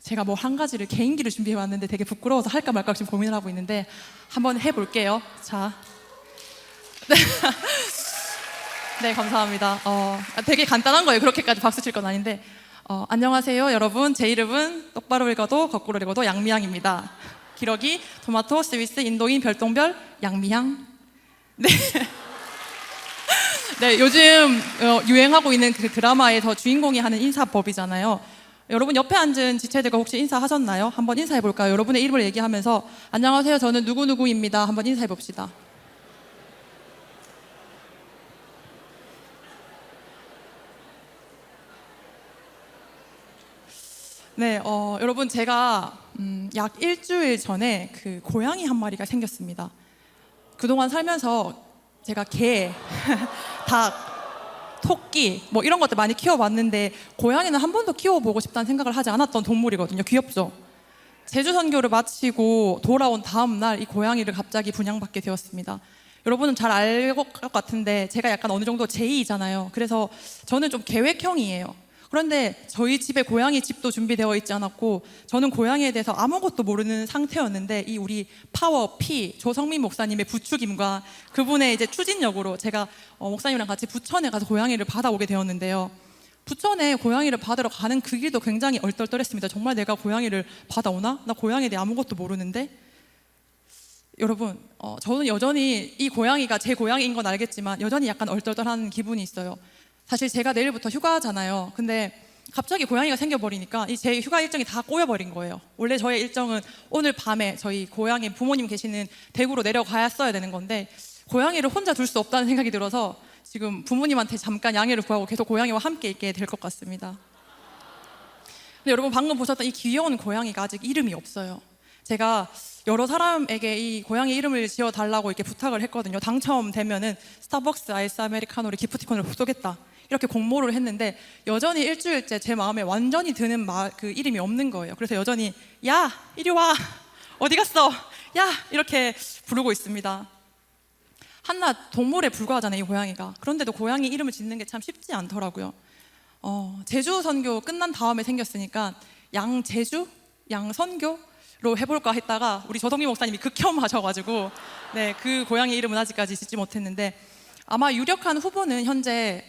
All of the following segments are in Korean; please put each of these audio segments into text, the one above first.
제가 뭐 한 가지를 개인기를 준비해 왔는데 되게 부끄러워서 할까 말까 지금 고민을 하고 있는데 한번 해볼게요. 자, 네 감사합니다. 되게 간단한 거예요. 그렇게까지 박수 칠 건 아닌데 안녕하세요 여러분. 제 이름은 똑바로 읽어도 거꾸로 읽어도 양미향입니다. 기러기, 토마토, 스위스, 인도인, 별똥별, 양미향. 네. 네, 요즘 유행하고 있는 그 드라마에서 주인공이 하는 인사법이잖아요. 여러분 옆에 앉은 지체들과 혹시 인사하셨나요? 한번 인사해 볼까요? 여러분의 이름을 얘기하면서 안녕하세요 저는 누구누구입니다. 한번 인사해 봅시다. 네, 여러분 제가 약 일주일 전에 그 고양이 한 마리가 생겼습니다. 그동안 살면서 제가 개, 닭, 토끼 뭐 이런 것들 많이 키워봤는데 고양이는 한 번도 키워보고 싶다는 생각을 하지 않았던 동물이거든요. 귀엽죠? 제주 선교를 마치고 돌아온 다음 날 이 고양이를 갑자기 분양받게 되었습니다. 여러분은 잘 알 것 같은데 제가 약간 어느 정도 제이잖아요. 그래서 저는 좀 계획형이에요. 그런데 저희 집에 고양이 집도 준비되어 있지 않았고 저는 고양이에 대해서 아무것도 모르는 상태였는데 이 우리 파워 P 조성민 목사님의 부추김과 그분의 이제 추진력으로 제가 목사님이랑 같이 부천에 가서 고양이를 받아오게 되었는데요. 부천에 고양이를 받으러 가는 그 길도 굉장히 얼떨떨했습니다. 정말 내가 고양이를 받아오나? 나 고양이에 대해 아무것도 모르는데. 여러분 저는 여전히 이 고양이가 제 고양이인 건 알겠지만 여전히 약간 얼떨떨한 기분이 있어요. 사실 제가 내일부터 휴가잖아요. 근데 갑자기 고양이가 생겨버리니까 이 제 휴가 일정이 다 꼬여버린 거예요. 원래 저의 일정은 오늘 밤에 저희 고양이 부모님 계시는 대구로 내려가야 되는 건데 고양이를 혼자 둘 수 없다는 생각이 들어서 지금 부모님한테 잠깐 양해를 구하고 계속 고양이와 함께 있게 될 것 같습니다. 근데 여러분 방금 보셨던 이 귀여운 고양이가 아직 이름이 없어요. 제가 여러 사람에게 이 고양이 이름을 지어달라고 이렇게 부탁을 했거든요. 당첨되면은 스타벅스 아이스 아메리카노를 기프티콘을 쏘겠다 이렇게 공모를 했는데 여전히 일주일째 제 마음에 완전히 드는 그 이름이 없는 거예요. 그래서 여전히 야 이리 와 어디 갔어 야 이렇게 부르고 있습니다. 한낱 동물에 불과하잖아요 이 고양이가. 그런데도 고양이 이름을 짓는 게 참 쉽지 않더라고요. 제주 선교 끝난 다음에 생겼으니까 양제주 양선교로 해볼까 했다가 우리 조성민 목사님이 극혐하셔가지고 네, 그 고양이 이름은 아직까지 짓지 못했는데 아마 유력한 후보는 현재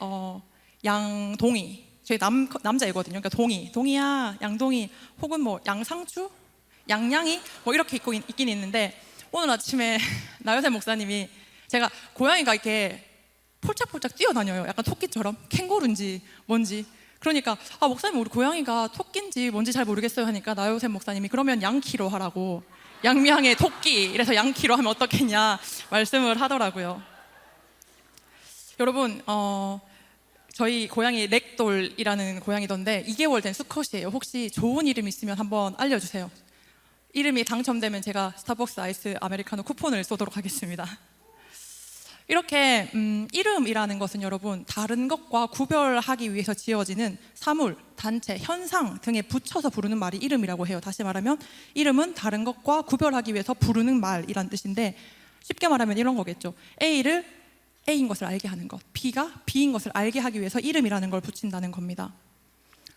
양동이, 저희 남자이거든요. 그러니까 동이야, 양동이, 혹은 뭐 양상추, 양양이 뭐 이렇게 있긴 있는데 오늘 아침에 나요셉 목사님이 제가 고양이가 이렇게 폴짝폴짝 뛰어다녀요. 약간 토끼처럼 캥거루인지 뭔지. 그러니까 목사님 우리 고양이가 토끼인지 뭔지 잘 모르겠어요 하니까 나요셉 목사님이 그러면 양키로 하라고 양미향의 토끼 이래서 양키로 하면 어떻겠냐 말씀을 하더라고요. 여러분 저희 고양이 렉돌이라는 고양이던데 2개월 된 수컷이에요. 혹시 좋은 이름 있으면 한번 알려주세요. 이름이 당첨되면 제가 스타벅스 아이스 아메리카노 쿠폰을 쏘도록 하겠습니다. 이렇게 이름이라는 것은 여러분 다른 것과 구별하기 위해서 지어지는 사물, 단체, 현상 등에 붙여서 부르는 말이 이름이라고 해요. 다시 말하면 이름은 다른 것과 구별하기 위해서 부르는 말이란 뜻인데 쉽게 말하면 이런 거겠죠. A를 A인 것을 알게 하는 것, B가 B인 것을 알게 하기 위해서 이름이라는 걸 붙인다는 겁니다.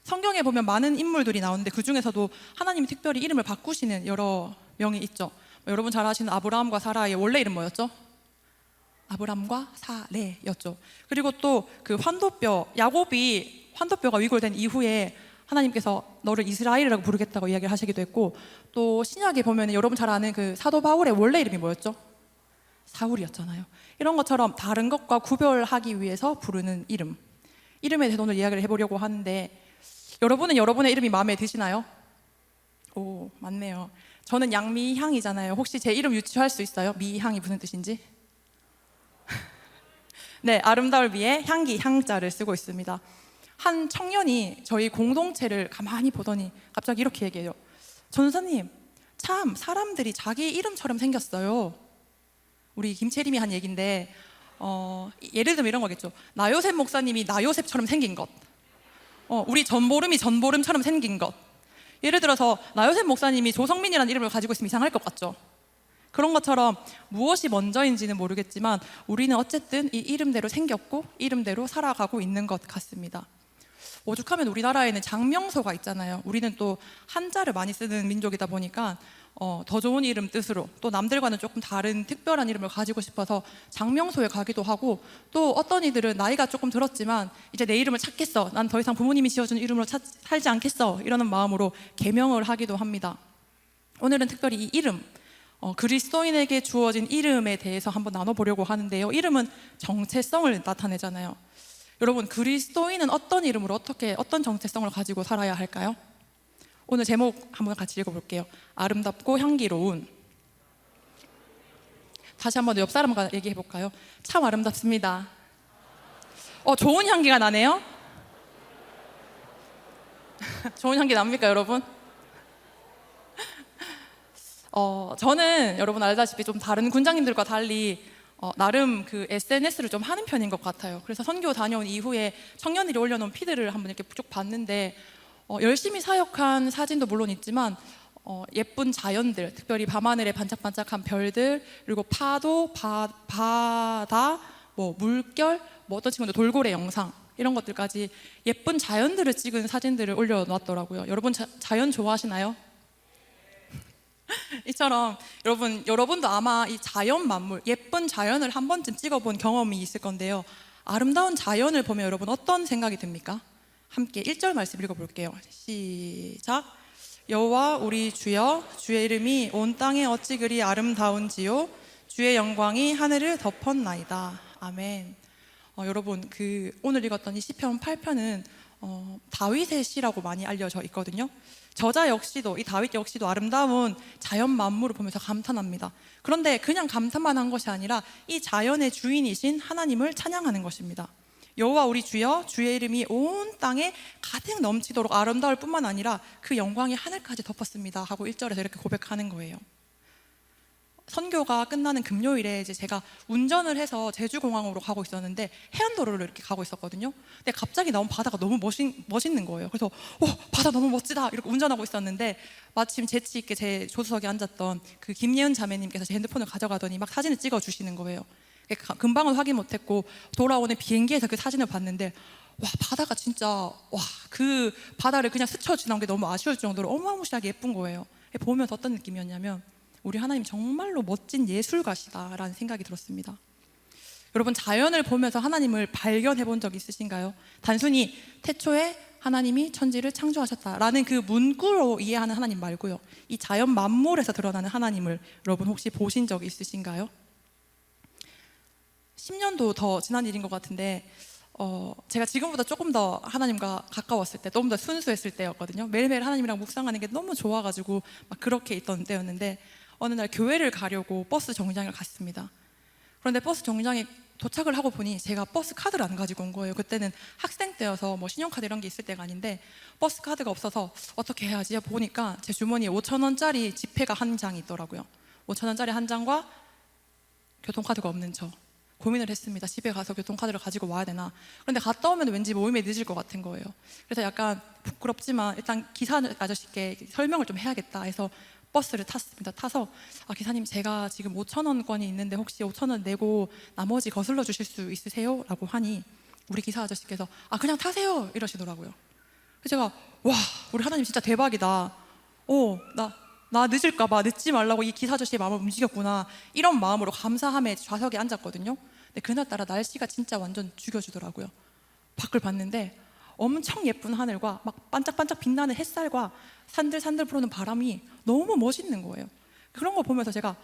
성경에 보면 많은 인물들이 나오는데 그 중에서도 하나님이 특별히 이름을 바꾸시는 여러 명이 있죠. 여러분 잘 아시는 아브라함과 사라의 원래 이름 뭐였죠? 아브람과 사레였죠. 그리고 또 그 환도뼈, 야곱이 환도뼈가 위골된 이후에 하나님께서 너를 이스라엘이라고 부르겠다고 이야기를 하시기도 했고 또 신약에 보면 여러분 잘 아는 그 사도 바울의 원래 이름이 뭐였죠? 사울이었잖아요. 이런 것처럼 다른 것과 구별하기 위해서 부르는 이름, 이름에 대해서 오늘 이야기를 해보려고 하는데 여러분은 여러분의 이름이 마음에 드시나요? 오, 맞네요. 저는 양미향이잖아요. 혹시 제 이름 유추할 수 있어요? 미향이 무슨 뜻인지? 네, 아름다울 미에 향기, 향자를 쓰고 있습니다. 한 청년이 저희 공동체를 가만히 보더니 갑자기 이렇게 얘기해요. 전사님, 참 사람들이 자기 이름처럼 생겼어요. 우리 김채림이 한 얘기인데 예를 들면 이런 거겠죠. 나요셉 목사님이 나요셉처럼 생긴 것, 우리 전보름이 전보름처럼 생긴 것. 예를 들어서 나요셉 목사님이 조성민이라는 이름을 가지고 있으면 이상할 것 같죠. 그런 것처럼 무엇이 먼저인지는 모르겠지만 우리는 어쨌든 이 이름대로 생겼고 이름대로 살아가고 있는 것 같습니다. 오죽하면 우리나라에는 장명소가 있잖아요. 우리는 또 한자를 많이 쓰는 민족이다 보니까 더 좋은 이름 뜻으로 또 남들과는 조금 다른 특별한 이름을 가지고 싶어서 장명소에 가기도 하고, 또 어떤 이들은 나이가 조금 들었지만 이제 내 이름을 찾겠어, 난 더 이상 부모님이 지어준 이름으로 살지 않겠어, 이러는 마음으로 개명을 하기도 합니다. 오늘은 특별히 이 이름, 그리스도인에게 주어진 이름에 대해서 한번 나눠보려고 하는데요. 이름은 정체성을 나타내잖아요. 여러분, 그리스도인은 어떤 이름으로 어떤 정체성을 가지고 살아야 할까요? 오늘 제목 한번 같이 읽어볼게요. 아름답고 향기로운. 다시 한번 옆 사람과 얘기해볼까요? 참 아름답습니다. 좋은 향기가 나네요. 좋은 향기 납니까, 여러분? 저는 여러분 알다시피 좀 다른 군장님들과 달리 나름 그 SNS를 좀 하는 편인 것 같아요. 그래서 선교 다녀온 이후에 청년들이 올려놓은 피드를 한번 이렇게 쭉 봤는데, 열심히 사역한 사진도 물론 있지만 예쁜 자연들, 특별히 밤하늘에 반짝반짝한 별들, 그리고 파도, 바다, 물결, 어떤 친구들 돌고래 영상, 이런 것들까지 예쁜 자연들을 찍은 사진들을 올려놨더라고요. 여러분 자연 좋아하시나요? 이처럼 여러분도 아마 이 자연 만물, 예쁜 자연을 한 번쯤 찍어본 경험이 있을 건데요. 아름다운 자연을 보면 여러분 어떤 생각이 듭니까? 함께 1절 말씀 읽어볼게요. 시작. 여호와 우리 주여, 주의 이름이 온 땅에 어찌 그리 아름다운지요, 주의 영광이 하늘을 덮었나이다. 아멘. 여러분, 오늘 읽었던 이 시편 8편은 다윗의 시라고 많이 알려져 있거든요. 저자 역시도, 이 다윗 역시도 아름다운 자연 만물을 보면서 감탄합니다. 그런데 그냥 감탄만 한 것이 아니라 이 자연의 주인이신 하나님을 찬양하는 것입니다. 여호와 우리 주여, 주의 이름이 온 땅에 가득 넘치도록 아름다울 뿐만 아니라 그 영광이 하늘까지 덮었습니다 하고 1절에서 이렇게 고백하는 거예요. 선교가 끝나는 금요일에 이제 제가 운전을 해서 제주공항으로 가고 있었는데 해안도로를 이렇게 가고 있었거든요. 근데 갑자기 나온 바다가 너무 멋있는 거예요. 그래서 바다 너무 멋지다 이렇게 운전하고 있었는데, 마침 재치 있게 제 조수석에 앉았던 그 김예은 자매님께서 제 핸드폰을 가져가더니 막 사진을 찍어 주시는 거예요. 금방은 확인 못했고 돌아오는 비행기에서 그 사진을 봤는데, 바다가 진짜 그 바다를 그냥 스쳐 지나온 게 너무 아쉬울 정도로 어마무시하게 예쁜 거예요. 보면서 어떤 느낌이었냐면, 우리 하나님 정말로 멋진 예술가시다라는 생각이 들었습니다. 여러분, 자연을 보면서 하나님을 발견해 본 적 있으신가요? 단순히 태초에 하나님이 천지를 창조하셨다라는 그 문구로 이해하는 하나님 말고요, 이 자연 만물에서 드러나는 하나님을 여러분 혹시 보신 적 있으신가요? 10년도 더 지난 일인 것 같은데, 제가 지금보다 조금 더 하나님과 가까웠을 때, 조금 더 순수했을 때였거든요. 매일매일 하나님이랑 묵상하는 게 너무 좋아가지고 막 그렇게 있던 때였는데, 어느 날 교회를 가려고 버스 정류장을 갔습니다. 그런데 버스 정류장에 도착을 하고 보니 제가 버스 카드를 안 가지고 온 거예요. 그때는 학생 때여서 신용카드 이런 게 있을 때가 아닌데 버스 카드가 없어서 어떻게 해야지 보니까 제 주머니에 5,000원짜리 지폐가 한 장이 있더라고요. 5,000원짜리 한 장과 교통카드가 없는 저. 고민을 했습니다. 집에 가서 교통카드를 가지고 와야 되나. 그런데 갔다 오면 왠지 모임에 늦을 것 같은 거예요. 그래서 약간 부끄럽지만 일단 기사 아저씨께 설명을 좀 해야겠다 해서 버스를 탔습니다. 타서 기사님, 제가 지금 5,000원권이 있는데 혹시 5,000원 내고 나머지 거슬러 주실 수 있으세요? 라고 하니 우리 기사 아저씨께서 그냥 타세요 이러시더라고요. 그래서 제가 우리 하나님 진짜 대박이다. 나 늦을까 봐 늦지 말라고 이 기사 아저씨의 마음을 움직였구나, 이런 마음으로 감사함에 좌석에 앉았거든요. 근데 그날따라 날씨가 진짜 완전 죽여주더라고요. 밖을 봤는데 엄청 예쁜 하늘과 막 반짝반짝 빛나는 햇살과 산들산들 불어오는 바람이 너무 멋있는 거예요. 그런 거 보면서 제가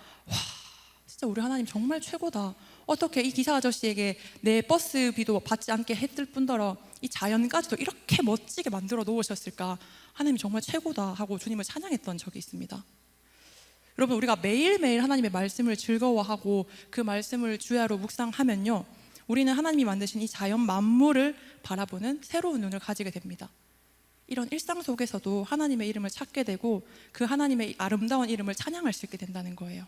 진짜 우리 하나님 정말 최고다. 어떻게 이 기사 아저씨에게 내 버스비도 받지 않게 했을 뿐더러 이 자연까지도 이렇게 멋지게 만들어 놓으셨을까. 하나님이 정말 최고다 하고 주님을 찬양했던 적이 있습니다. 여러분, 우리가 매일매일 하나님의 말씀을 즐거워하고 그 말씀을 주야로 묵상하면요, 우리는 하나님이 만드신 이 자연 만물을 바라보는 새로운 눈을 가지게 됩니다. 이런 일상 속에서도 하나님의 이름을 찾게 되고 그 하나님의 아름다운 이름을 찬양할 수 있게 된다는 거예요.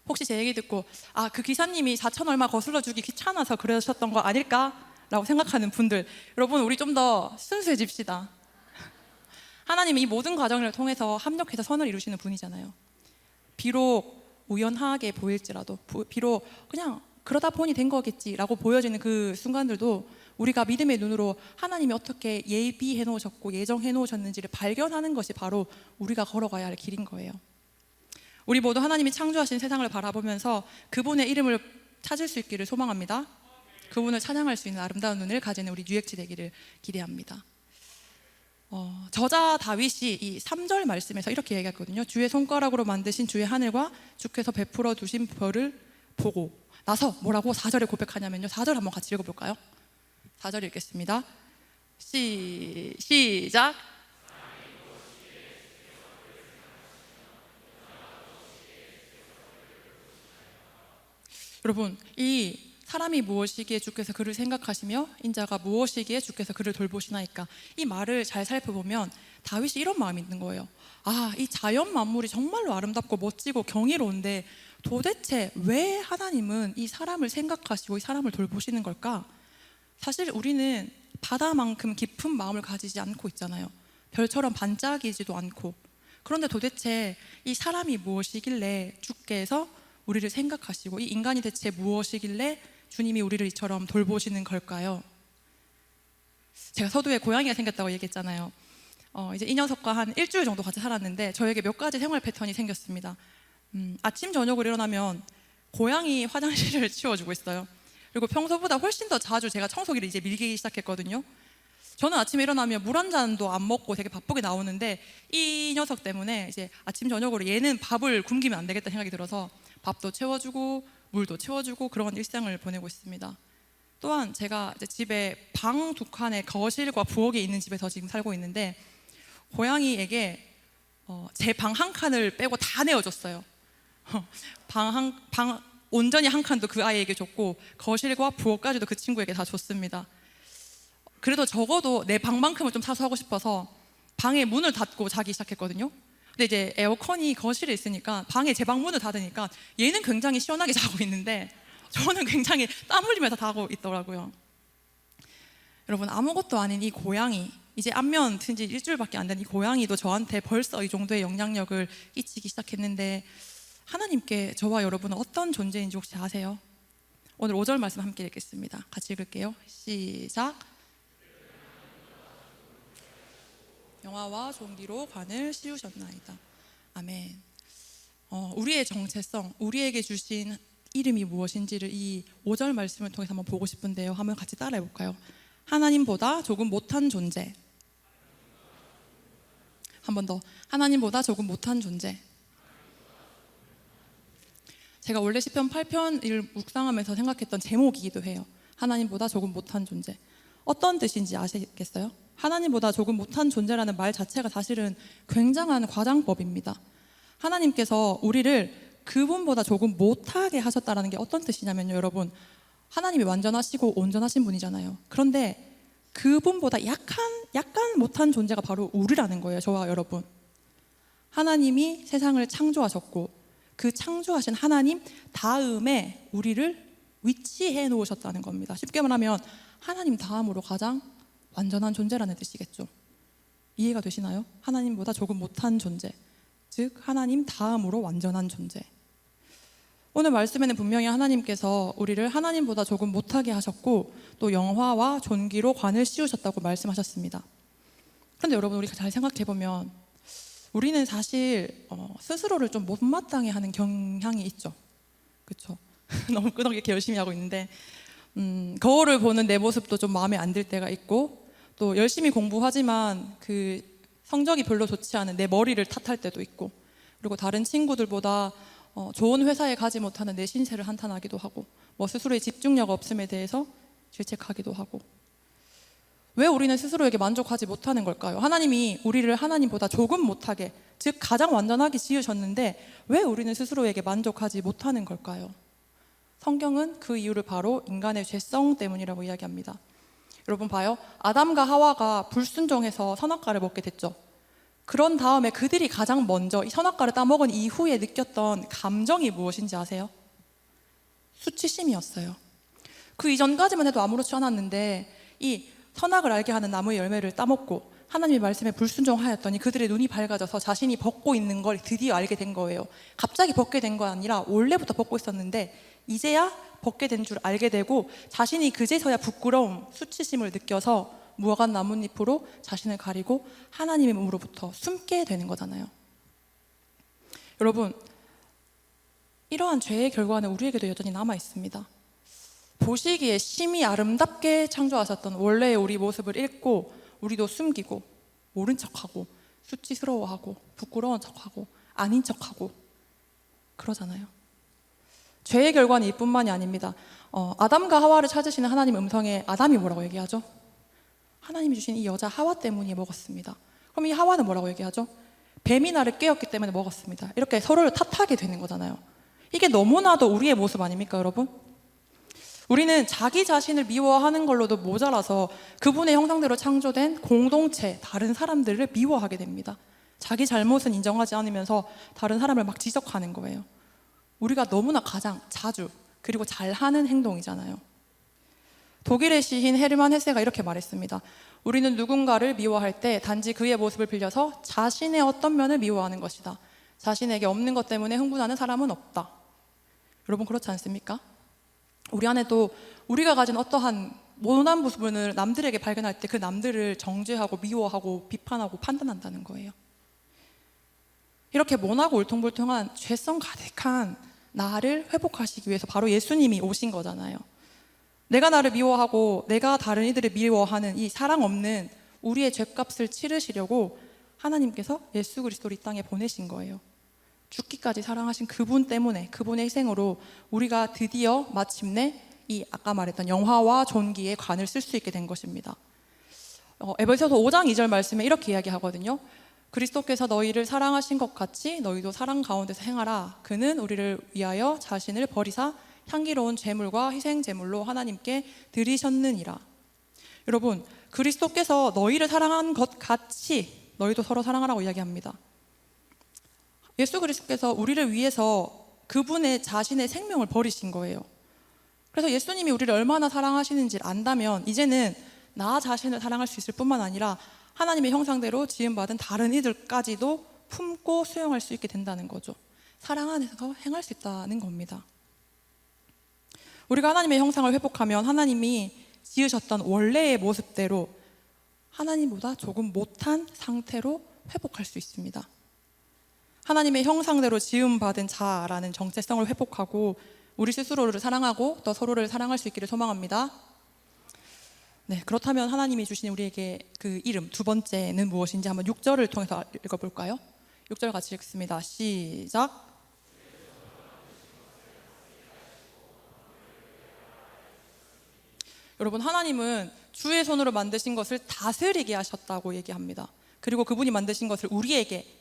혹시 제 얘기 듣고 그 기사님이 4천 얼마 거슬러 주기 귀찮아서 그러셨던 거 아닐까라고 생각하는 분들, 여러분, 우리 좀 더 순수해집시다. 하나님이 이 모든 과정을 통해서 합력해서 선을 이루시는 분이잖아요. 비록 우연하게 보일지라도, 비록 그냥 그러다 보니 된 거겠지라고 보여지는 그 순간들도 우리가 믿음의 눈으로 하나님이 어떻게 예비해 놓으셨고 예정해 놓으셨는지를 발견하는 것이 바로 우리가 걸어가야 할 길인 거예요. 우리 모두 하나님이 창조하신 세상을 바라보면서 그분의 이름을 찾을 수 있기를 소망합니다. 그분을 찬양할 수 있는 아름다운 눈을 가지는 우리 뉴액지 되기를 기대합니다. 저자 다윗이 이 3절 말씀에서 이렇게 얘기했거든요. 주의 손가락으로 만드신 주의 하늘과 주께서 베풀어 두신 별을 보고 나서 뭐라고 4절에 고백하냐면요. 4절 한번 같이 읽어볼까요? 4절 읽겠습니다. 시작. 여러분, 이 사람이 무엇이기에 주께서 그를 생각하시며 인자가 무엇이기에 주께서 그를 돌보시나이까, 이 말을 잘 살펴보면 다윗이 이런 마음이 있는 거예요. 아, 이 자연 만물이 정말로 아름답고 멋지고 경이로운데 도대체 왜 하나님은 이 사람을 생각하시고 이 사람을 돌보시는 걸까? 사실 우리는 바다만큼 깊은 마음을 가지지 않고 있잖아요. 별처럼 반짝이지도 않고. 그런데 도대체 이 사람이 무엇이길래 주께서 우리를 생각하시고 이 인간이 대체 무엇이길래 주님이 우리를 이처럼 돌보시는 걸까요? 제가 서두에 고양이가 생겼다고 얘기했잖아요. 이제 이 녀석과 한 일주일 정도 같이 살았는데 저에게 몇 가지 생활 패턴이 생겼습니다. 아침 저녁으로 일어나면 고양이 화장실을 치워주고 있어요. 그리고 평소보다 훨씬 더 자주 제가 청소기를 이제 밀기 시작했거든요. 저는 아침에 일어나면 물 한 잔도 안 먹고 되게 바쁘게 나오는데 이 녀석 때문에 이제 아침 저녁으로 얘는 밥을 굶기면 안 되겠다 생각이 들어서 밥도 채워주고 물도 채워주고 그런 일상을 보내고 있습니다. 또한 제가 이제 집에 방 2칸에 거실과 부엌이 있는 집에서 지금 살고 있는데 고양이에게 제 방 1칸을 빼고 다 내어줬어요. 방 온전히 1칸도 그 아이에게 줬고 거실과 부엌까지도 그 친구에게 다 줬습니다. 그래도 적어도 내 방만큼은 좀 사수하고 싶어서 방에 문을 닫고 자기 시작했거든요. 근데 이제 에어컨이 거실에 있으니까 방에 제 방 문을 닫으니까 얘는 굉장히 시원하게 자고 있는데 저는 굉장히 땀 흘리면서 자고 있더라고요. 여러분, 아무것도 아닌 이 고양이, 이제 안면 튼 지 일주일밖에 안 된 이 고양이도 저한테 벌써 이 정도의 영향력을 끼치기 시작했는데 하나님께 저와 여러분은 어떤 존재인지 혹시 아세요? 오늘 5절 말씀 함께 읽겠습니다. 같이 읽을게요. 시작. 영화와 종기로 관을 씌우셨나이다. 아멘. 우리의 정체성, 우리에게 주신 이름이 무엇인지를 이 5절 말씀을 통해서 한번 보고 싶은데요. 한번 같이 따라해 볼까요? 하나님보다 조금 못한 존재. 한 번 더. 하나님보다 조금 못한 존재. 제가 원래 시편 8편을 묵상하면서 생각했던 제목이기도 해요. 하나님보다 조금 못한 존재. 어떤 뜻인지 아시겠어요? 하나님보다 조금 못한 존재라는 말 자체가 사실은 굉장한 과장법입니다. 하나님께서 우리를 그분보다 조금 못하게 하셨다는 게 어떤 뜻이냐면요, 여러분, 하나님이 완전하시고 온전하신 분이잖아요. 그런데 그분보다 약간 못한 존재가 바로 우리라는 거예요. 저와 여러분. 하나님이 세상을 창조하셨고 그 창조하신 하나님 다음에 우리를 위치해 놓으셨다는 겁니다. 쉽게 말하면 하나님 다음으로 가장 완전한 존재라는 뜻이겠죠. 이해가 되시나요? 하나님보다 조금 못한 존재, 즉 하나님 다음으로 완전한 존재. 오늘 말씀에는 분명히 하나님께서 우리를 하나님보다 조금 못하게 하셨고 또 영화와 존귀로 관을 씌우셨다고 말씀하셨습니다. 그런데 여러분, 우리가 잘 생각해보면 우리는 사실 스스로를 좀 못마땅해 하는 경향이 있죠. 그렇죠? 너무 끄덕이게 열심히 하고 있는데 거울을 보는 내 모습도 좀 마음에 안 들 때가 있고 또 열심히 공부하지만 그 성적이 별로 좋지 않은 내 머리를 탓할 때도 있고 그리고 다른 친구들보다 좋은 회사에 가지 못하는 내 신세를 한탄하기도 하고 뭐 스스로의 집중력 없음에 대해서 질책하기도 하고. 왜 우리는 스스로에게 만족하지 못하는 걸까요? 하나님이 우리를 하나님보다 조금 못하게, 즉 가장 완전하게 지으셨는데 왜 우리는 스스로에게 만족하지 못하는 걸까요? 성경은 그 이유를 바로 인간의 죄성 때문이라고 이야기합니다. 여러분 봐요. 아담과 하와가 불순종해서 선악과를 먹게 됐죠. 그런 다음에 그들이 가장 먼저 이 선악과를 따먹은 이후에 느꼈던 감정이 무엇인지 아세요? 수치심이었어요. 그 이전까지만 해도 아무렇지 않았는데 이 선악을 알게 하는 나무의 열매를 따먹고 하나님의 말씀에 불순종하였더니 그들의 눈이 밝아져서 자신이 벗고 있는 걸 드디어 알게 된 거예요. 갑자기 벗게 된 거 아니라 원래부터 벗고 있었는데 이제야 벗게 된 줄 알게 되고 자신이 그제서야 부끄러움, 수치심을 느껴서 무화과 나뭇잎으로 자신을 가리고 하나님의 몸으로부터 숨게 되는 거잖아요. 여러분, 이러한 죄의 결과는 우리에게도 여전히 남아 있습니다. 보시기에 심히 아름답게 창조하셨던 원래의 우리 모습을 잃고 우리도 숨기고 모른 척하고 수치스러워하고 부끄러운 척하고 아닌 척하고 그러잖아요. 죄의 결과는 이뿐만이 아닙니다. 아담과 하와를 찾으시는 하나님의 음성에 아담이 뭐라고 얘기하죠? 하나님이 주신 이 여자 하와 때문에 먹었습니다. 그럼 이 하와는 뭐라고 얘기하죠? 뱀이 나를 깨웠기 때문에 먹었습니다. 이렇게 서로를 탓하게 되는 거잖아요. 이게 너무나도 우리의 모습 아닙니까, 여러분? 우리는 자기 자신을 미워하는 걸로도 모자라서 그분의 형상대로 창조된 공동체, 다른 사람들을 미워하게 됩니다. 자기 잘못은 인정하지 않으면서 다른 사람을 막 지적하는 거예요. 우리가 너무나 가장 자주 그리고 잘하는 행동이잖아요. 독일의 시인 헤르만 헤세가 이렇게 말했습니다. 우리는 누군가를 미워할 때 단지 그의 모습을 빌려서 자신의 어떤 면을 미워하는 것이다. 자신에게 없는 것 때문에 흥분하는 사람은 없다. 여러분, 그렇지 않습니까? 우리 안에도 우리가 가진 어떠한 모난 부분을 남들에게 발견할 때 그 남들을 정죄하고 미워하고 비판하고 판단한다는 거예요. 이렇게 모나고 울퉁불퉁한 죄성 가득한 나를 회복하시기 위해서 바로 예수님이 오신 거잖아요. 내가 나를 미워하고 내가 다른 이들을 미워하는 이 사랑 없는 우리의 죄값을 치르시려고 하나님께서 예수 그리스도를 이 땅에 보내신 거예요. 죽기까지 사랑하신 그분 때문에, 그분의 희생으로 우리가 드디어 마침내 이 아까 말했던 영화와 존귀의 관을 쓸 수 있게 된 것입니다. 에베소서 5장 2절 말씀에 이렇게 이야기하거든요. 그리스도께서 너희를 사랑하신 것 같이 너희도 사랑 가운데서 행하라. 그는 우리를 위하여 자신을 버리사 향기로운 제물과 희생 제물로 하나님께 드리셨느니라. 여러분, 그리스도께서 너희를 사랑한 것 같이 너희도 서로 사랑하라고 이야기합니다. 예수 그리스도께서 우리를 위해서 그분의 자신의 생명을 버리신 거예요. 그래서 예수님이 우리를 얼마나 사랑하시는지를 안다면 이제는 나 자신을 사랑할 수 있을 뿐만 아니라 하나님의 형상대로 지음받은 다른 이들까지도 품고 수용할 수 있게 된다는 거죠. 사랑 안에서 행할 수 있다는 겁니다. 우리가 하나님의 형상을 회복하면 하나님이 지으셨던 원래의 모습대로 하나님보다 조금 못한 상태로 회복할 수 있습니다. 하나님의 형상대로 지음받은 자라는 정체성을 회복하고 우리 스스로를 사랑하고 또 서로를 사랑할 수 있기를 소망합니다. 네, 그렇다면 하나님이 주신 우리에게 그 이름 두 번째는 무엇인지 한번 6절을 통해서 읽어볼까요? 6절 같이 읽습니다. 시작. 여러분, 하나님은 주의 손으로 만드신 것을 다스리게 하셨다고 얘기합니다. 그리고 그분이 만드신 것을 우리에게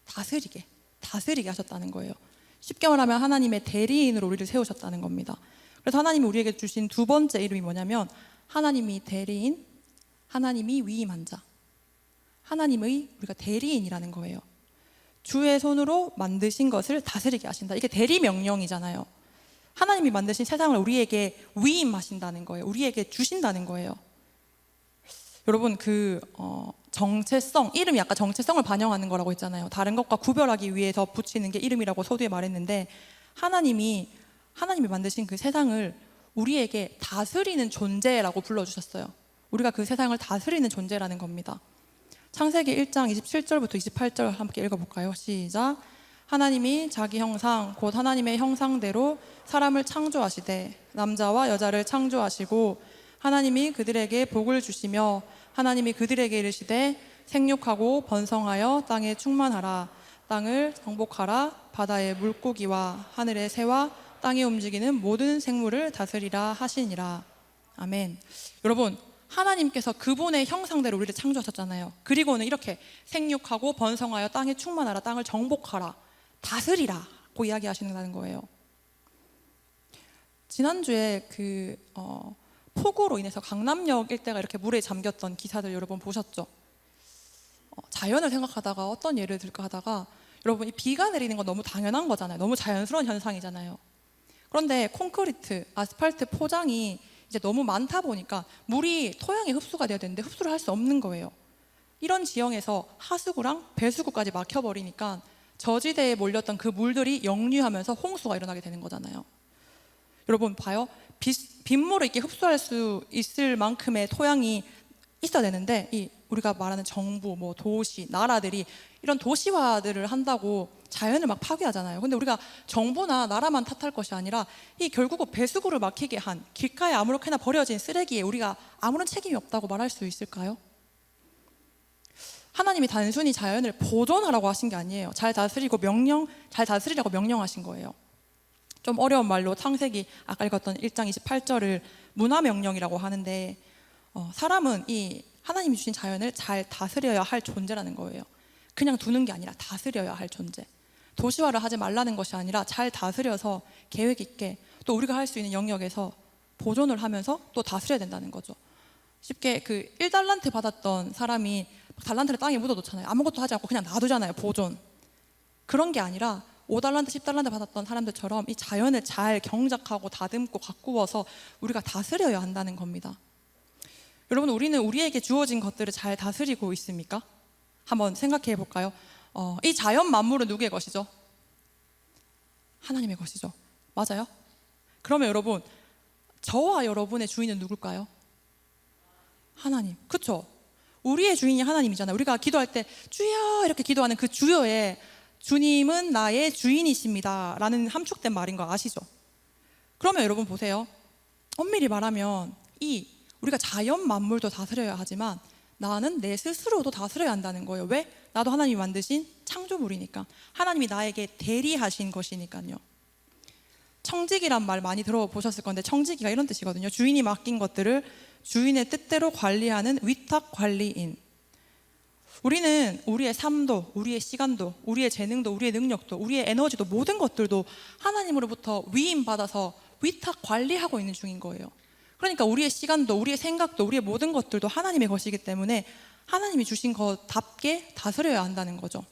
다스리게 하셨다는 거예요. 쉽게 말하면 하나님의 대리인으로 우리를 세우셨다는 겁니다. 그래서 하나님이 우리에게 주신 두 번째 이름이 뭐냐면 하나님이 대리인, 하나님이 위임한 자. 하나님의 우리가 대리인이라는 거예요. 주의 손으로 만드신 것을 다스리게 하신다. 이게 대리 명령이잖아요. 하나님이 만드신 세상을 우리에게 위임하신다는 거예요. 우리에게 주신다는 거예요. 여러분, 정체성, 이름이 아까 정체성을 반영하는 거라고 했잖아요. 다른 것과 구별하기 위해서 붙이는 게 이름이라고 서두에 말했는데 하나님이 만드신 그 세상을 우리에게 다스리는 존재라고 불러주셨어요. 우리가 그 세상을 다스리는 존재라는 겁니다. 창세기 1장 27절부터 28절 함께 읽어볼까요? 시작. 하나님이 자기 형상 곧 하나님의 형상대로 사람을 창조하시되 남자와 여자를 창조하시고 하나님이 그들에게 복을 주시며 하나님이 그들에게 이르시되 생육하고 번성하여 땅에 충만하라. 땅을 정복하라. 바다의 물고기와 하늘의 새와 땅에 움직이는 모든 생물을 다스리라 하시니라. 아멘. 여러분, 하나님께서 그분의 형상대로 우리를 창조하셨잖아요. 그리고는 이렇게 생육하고 번성하여 땅에 충만하라. 땅을 정복하라. 다스리라고 이야기하시는 거예요. 지난주에 폭우로 인해서 강남역 일대가 이렇게 물에 잠겼던 기사들 여러분 보셨죠? 자연을 생각하다가 어떤 예를 들까 하다가 여러분, 이 비가 내리는 건 너무 당연한 거잖아요. 너무 자연스러운 현상이잖아요. 그런데 콘크리트, 아스팔트 포장이 이제 너무 많다 보니까 물이 토양에 흡수가 돼야 되는데 흡수를 할 수 없는 거예요. 이런 지형에서 하수구랑 배수구까지 막혀버리니까 저지대에 몰렸던 그 물들이 역류하면서 홍수가 일어나게 되는 거잖아요. 여러분 봐요. 빗물을 이렇게 흡수할 수 있을 만큼의 토양이 있어야 되는데 우리가 말하는 정부, 뭐 도시, 나라들이 이런 도시화들을 한다고 자연을 막 파괴하잖아요. 근데 우리가 정부나 나라만 탓할 것이 아니라 결국은 배수구를 막히게 한 길가에 아무렇게나 버려진 쓰레기에 우리가 아무런 책임이 없다고 말할 수 있을까요? 하나님이 단순히 자연을 보존하라고 하신 게 아니에요. 잘 다스리라고 명령하신 거예요. 좀 어려운 말로 창세기 아까 읽었던 1장 28절을 문화명령이라고 하는데 사람은 이 하나님이 주신 자연을 잘 다스려야 할 존재라는 거예요. 그냥 두는 게 아니라 다스려야 할 존재. 도시화를 하지 말라는 것이 아니라 잘 다스려서 계획 있게 또 우리가 할 수 있는 영역에서 보존을 하면서 또 다스려야 된다는 거죠. 쉽게 그 1달란트 받았던 사람이 달란트를 땅에 묻어놓잖아요. 아무것도 하지 않고 그냥 놔두잖아요. 보존. 그런 게 아니라 5달란트, 10달란트 받았던 사람들처럼 이 자연을 잘 경작하고 다듬고 가꾸어서 우리가 다스려야 한다는 겁니다. 여러분, 우리는 우리에게 주어진 것들을 잘 다스리고 있습니까? 한번 생각해 볼까요? 이 자연 만물은 누구의 것이죠? 하나님의 것이죠. 맞아요? 그러면 여러분, 저와 여러분의 주인은 누굴까요? 하나님. 그렇죠? 우리의 주인이 하나님이잖아요. 우리가 기도할 때 주여 이렇게 기도하는 그 주여에 주님은 나의 주인이십니다 라는 함축된 말인 거 아시죠? 그러면 여러분 보세요. 엄밀히 말하면 우리가 자연 만물도 다스려야 하지만 나는 내 스스로도 다스려야 한다는 거예요. 왜? 나도 하나님이 만드신 창조물이니까. 하나님이 나에게 대리하신 것이니까요. 청지기란 말 많이 들어보셨을 건데 청지기가 이런 뜻이거든요. 주인이 맡긴 것들을 주인의 뜻대로 관리하는 위탁 관리인. 우리는 우리의 삶도, 우리의 시간도, 우리의 재능도, 우리의 능력도, 우리의 에너지도 모든 것들도 하나님으로부터 위임받아서 위탁 관리하고 있는 중인 거예요. 그러니까 우리의 시간도, 우리의 생각도, 우리의 모든 것들도 하나님의 것이기 때문에 하나님이 주신 것답게 다스려야 한다는 거죠.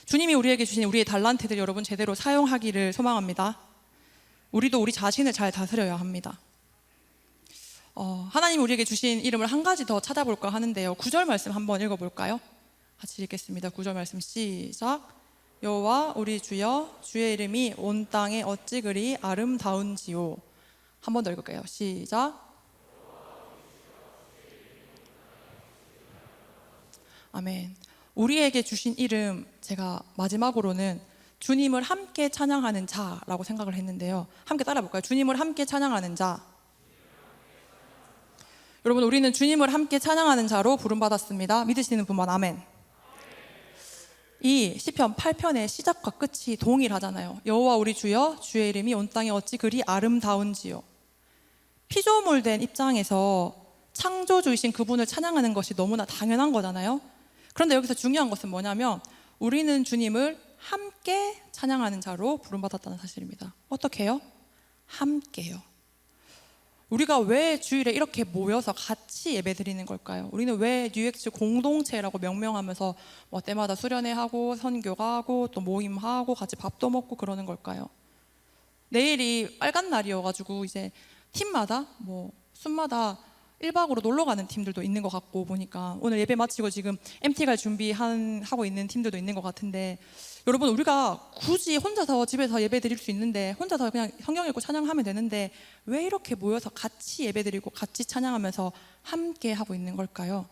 주님이 우리에게 주신 우리의 달란트들 여러분 제대로 사용하기를 소망합니다. 우리도 우리 자신을 잘 다스려야 합니다. 하나님 우리에게 주신 이름을 한 가지 더 찾아볼까 하는데요. 9절 말씀 한번 읽어볼까요? 같이 읽겠습니다. 9절 말씀 시작. 여호와 우리 주여 주의 이름이 온 땅에 어찌 그리 아름다운지요. 한 번 더 읽을게요. 시작. 아멘. 우리에게 주신 이름, 제가 마지막으로는 주님을 함께 찬양하는 자라고 생각을 했는데요. 함께 따라 볼까요? 주님을 함께 찬양하는 자. 여러분, 우리는 주님을 함께 찬양하는 자로 부름받았습니다. 믿으시는 분만 아멘. 이 시편 8편의 시작과 끝이 동일하잖아요. 여호와 우리 주여 주의 이름이 온 땅에 어찌 그리 아름다운지요. 피조물된 입장에서 창조주이신 그분을 찬양하는 것이 너무나 당연한 거잖아요. 그런데 여기서 중요한 것은 뭐냐면 우리는 주님을 함께 찬양하는 자로 부름받았다는 사실입니다. 어떻게 해요? 함께요. 우리가 왜 주일에 이렇게 모여서 같이 예배드리는 걸까요? 우리는 왜 뉴엑스 공동체라고 명명하면서 뭐 때마다 수련회하고 선교하고 또 모임하고 같이 밥도 먹고 그러는 걸까요? 내일이 빨간 날이어가지고 이제 팀마다 뭐 순마다 1박으로 놀러 가는 팀들도 있는 것 같고 보니까 오늘 예배 마치고 지금 MT 갈 준비하고 있는 팀들도 있는 것 같은데 여러분 우리가 굳이 혼자서 집에서 예배 드릴 수 있는데 혼자서 그냥 성경 읽고 찬양하면 되는데 왜 이렇게 모여서 같이 예배 드리고 같이 찬양하면서 함께 하고 있는 걸까요?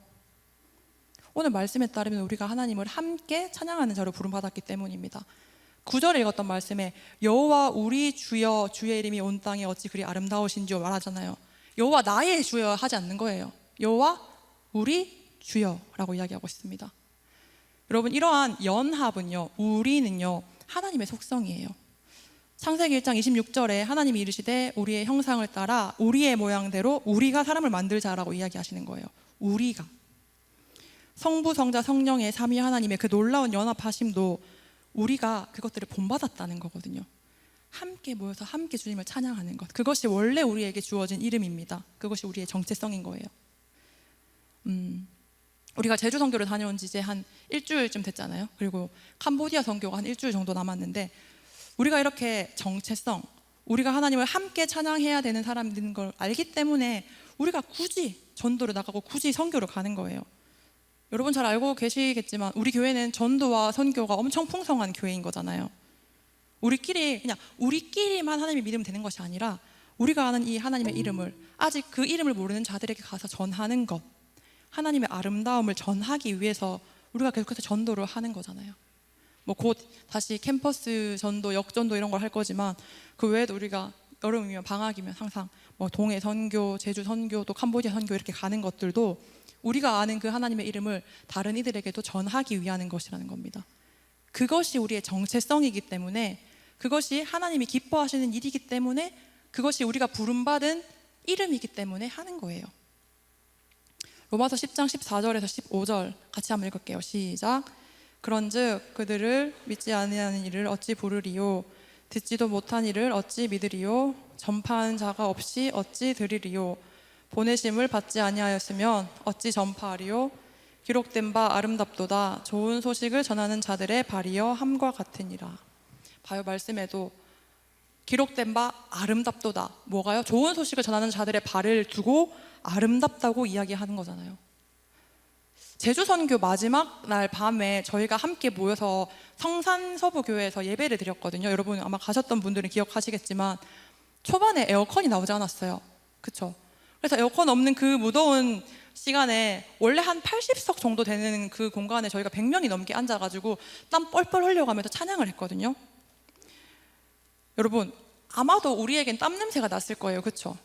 오늘 말씀에 따르면 우리가 하나님을 함께 찬양하는 자로 부름받았기 때문입니다. 9절에 읽었던 말씀에 여호와 우리 주여 주의 이름이 온 땅에 어찌 그리 아름다우신지요 말하잖아요. 여호와 나의 주여 하지 않는 거예요. 여호와 우리 주여라고 이야기하고 있습니다. 여러분 이러한 연합은요, 우리는요 하나님의 속성이에요. 창세기 1장 26절에 하나님이 이르시되 우리의 형상을 따라 우리의 모양대로 우리가 사람을 만들자라고 이야기하시는 거예요. 우리가 성부 성자 성령의 삼위 하나님의 그 놀라운 연합하심도 우리가 그것들을 본받았다는 거거든요. 함께 모여서 함께 주님을 찬양하는 것, 그것이 원래 우리에게 주어진 이름입니다. 그것이 우리의 정체성인 거예요. 우리가 제주 선교를 다녀온 지 이제 한 일주일쯤 됐잖아요. 그리고 캄보디아 선교가 한 일주일 정도 남았는데 우리가 이렇게 정체성, 우리가 하나님을 함께 찬양해야 되는 사람들인 걸 알기 때문에 우리가 굳이 전도를 나가고 굳이 선교를 가는 거예요. 여러분 잘 알고 계시겠지만 우리 교회는 전도와 선교가 엄청 풍성한 교회인 거잖아요. 그냥 우리끼리만 하나님을 믿으면 되는 것이 아니라 우리가 아는 이 하나님의 이름을 아직 그 이름을 모르는 자들에게 가서 전하는 것, 하나님의 아름다움을 전하기 위해서 우리가 계속해서 전도를 하는 거잖아요. 뭐 곧 다시 캠퍼스 전도, 역전도 이런 걸 할 거지만 그 외에도 우리가 여름이면 방학이면 항상 뭐 동해 선교, 제주 선교, 또 캄보디아 선교 이렇게 가는 것들도 우리가 아는 그 하나님의 이름을 다른 이들에게도 전하기 위한 것이라는 겁니다. 그것이 우리의 정체성이기 때문에, 그것이 하나님이 기뻐하시는 일이기 때문에, 그것이 우리가 부름받은 이름이기 때문에 하는 거예요. 로마서 10장 14절에서 15절 같이 한번 읽을게요. 시작. 그런즉 그들을 믿지 아니하는 이를 어찌 부르리요? 듣지도 못한 이를 어찌 믿으리요? 전파하는 자가 없이 어찌 들으리요? 보내심을 받지 아니하였으면 어찌 전파하리요? 기록된 바 아름답도다. 좋은 소식을 전하는 자들의 발이여 함과 같으니라. 봐요, 말씀에도 기록된 바 아름답도다. 뭐가요? 좋은 소식을 전하는 자들의 발을 두고 아름답다고 이야기하는 거잖아요. 제주 선교 마지막 날 밤에 저희가 함께 모여서 성산서부교회에서 예배를 드렸거든요. 여러분 아마 가셨던 분들은 기억하시겠지만 초반에 에어컨이 나오지 않았어요. 그쵸? 그래서 에어컨 없는 그 무더운 시간에 원래 한 80석 정도 되는 그 공간에 저희가 100명이 넘게 앉아가지고 땀 뻘뻘 흘려가면서 찬양을 했거든요. 여러분 아마도 우리에겐 땀 냄새가 났을 거예요. 그쵸?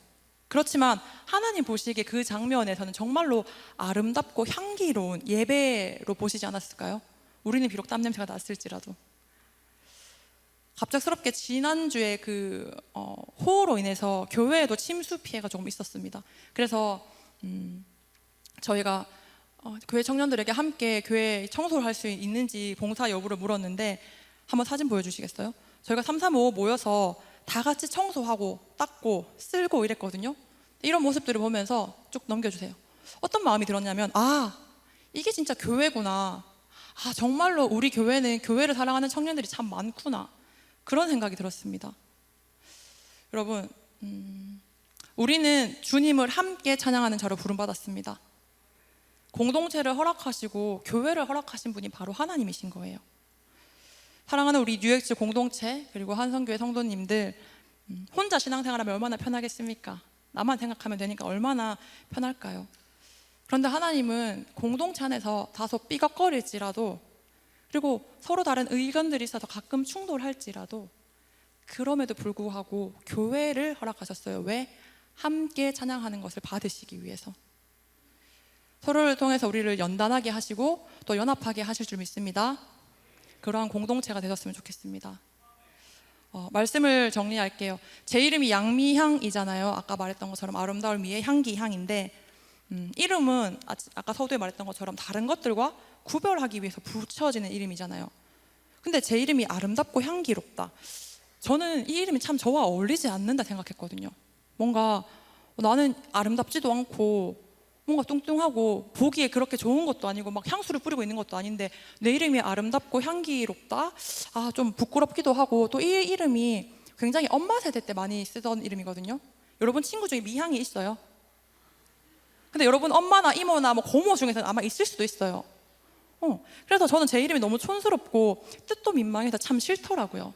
그렇지만 하나님 보시기에 그 장면에서는 정말로 아름답고 향기로운 예배로 보시지 않았을까요? 우리는 비록 땀 냄새가 났을지라도. 갑작스럽게 지난주에 호우로 인해서 교회에도 침수 피해가 조금 있었습니다. 그래서 저희가 교회 청년들에게 함께 교회 청소를 할 수 있는지 봉사 여부를 물었는데 한번 사진 보여주시겠어요? 저희가 3, 3, 5 모여서 다 같이 청소하고 닦고 쓸고 이랬거든요. 이런 모습들을 보면서 쭉 넘겨주세요. 어떤 마음이 들었냐면 이게 진짜 교회구나. 정말로 우리 교회는 교회를 사랑하는 청년들이 참 많구나. 그런 생각이 들었습니다. 여러분 우리는 주님을 함께 찬양하는 자로 부름받았습니다. 공동체를 허락하시고 교회를 허락하신 분이 바로 하나님이신 거예요. 사랑하는 우리 뉴엑스 공동체 그리고 한성교회 성도님들, 혼자 신앙생활하면 얼마나 편하겠습니까? 나만 생각하면 되니까 얼마나 편할까요? 그런데 하나님은 공동체 안에서 다소 삐걱거릴지라도, 그리고 서로 다른 의견들이 있어서 가끔 충돌할지라도 그럼에도 불구하고 교회를 허락하셨어요. 왜? 함께 찬양하는 것을 받으시기 위해서. 서로를 통해서 우리를 연단하게 하시고 또 연합하게 하실 줄 믿습니다. 그러한 공동체가 되셨으면 좋겠습니다. 말씀을 정리할게요. 제 이름이 양미향이잖아요. 아까 말했던 것처럼 아름다울 미의 향기 향인데 이름은 아까 서두에 말했던 것처럼 다른 것들과 구별하기 위해서 붙여지는 이름이잖아요. 근데 제 이름이 아름답고 향기롭다. 저는 이 이름이 참 저와 어울리지 않는다 생각했거든요. 뭔가 나는 아름답지도 않고 뭔가 뚱뚱하고 보기에 그렇게 좋은 것도 아니고 막 향수를 뿌리고 있는 것도 아닌데 내 이름이 아름답고 향기롭다? 좀 부끄럽기도 하고, 또 이 이름이 굉장히 엄마 세대 때 많이 쓰던 이름이거든요. 여러분 친구 중에 미향이 있어요? 근데 여러분 엄마나 이모나 뭐 고모 중에서는 아마 있을 수도 있어요. 그래서 저는 제 이름이 너무 촌스럽고 뜻도 민망해서 참 싫더라고요.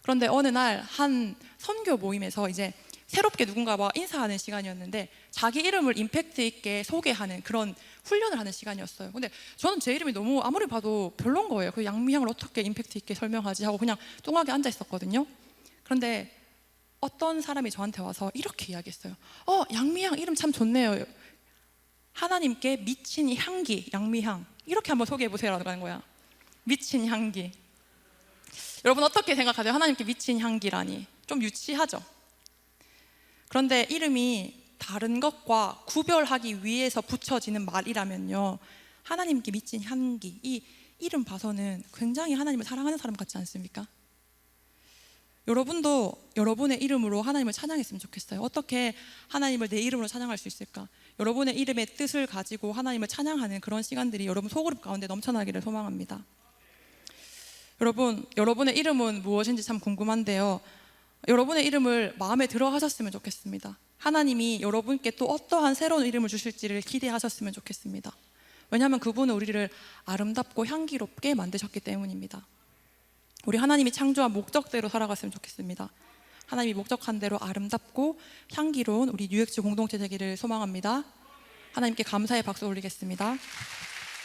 그런데 어느 날 한 선교 모임에서 이제 새롭게 누군가와 인사하는 시간이었는데 자기 이름을 임팩트 있게 소개하는 그런 훈련을 하는 시간이었어요. 근데 저는 제 이름이 너무 아무리 봐도 별론 거예요. 그 양미향을 어떻게 임팩트 있게 설명하지 하고 그냥 뚱하게 앉아 있었거든요. 그런데 어떤 사람이 저한테 와서 이렇게 이야기했어요. 양미향 이름 참 좋네요. 하나님께 미친 향기, 양미향 이렇게 한번 소개해 보세요라는 거야. 미친 향기. 여러분 어떻게 생각하세요? 하나님께 미친 향기라니 좀 유치하죠? 그런데 이름이 다른 것과 구별하기 위해서 붙여지는 말이라면요, 하나님께 미친 향기, 이 이름 봐서는 굉장히 하나님을 사랑하는 사람 같지 않습니까? 여러분도 여러분의 이름으로 하나님을 찬양했으면 좋겠어요. 어떻게 하나님을 내 이름으로 찬양할 수 있을까? 여러분의 이름의 뜻을 가지고 하나님을 찬양하는 그런 시간들이 여러분 소그룹 가운데 넘쳐나기를 소망합니다. 여러분, 여러분의 이름은 무엇인지 참 궁금한데요, 여러분의 이름을 마음에 들어 하셨으면 좋겠습니다. 하나님이 여러분께 또 어떠한 새로운 이름을 주실지를 기대하셨으면 좋겠습니다. 왜냐하면 그분은 우리를 아름답고 향기롭게 만드셨기 때문입니다. 우리 하나님이 창조한 목적대로 살아갔으면 좋겠습니다. 하나님이 목적한 대로 아름답고 향기로운 우리 뉴엑스 공동체 되기를 소망합니다. 하나님께 감사의 박수 올리겠습니다.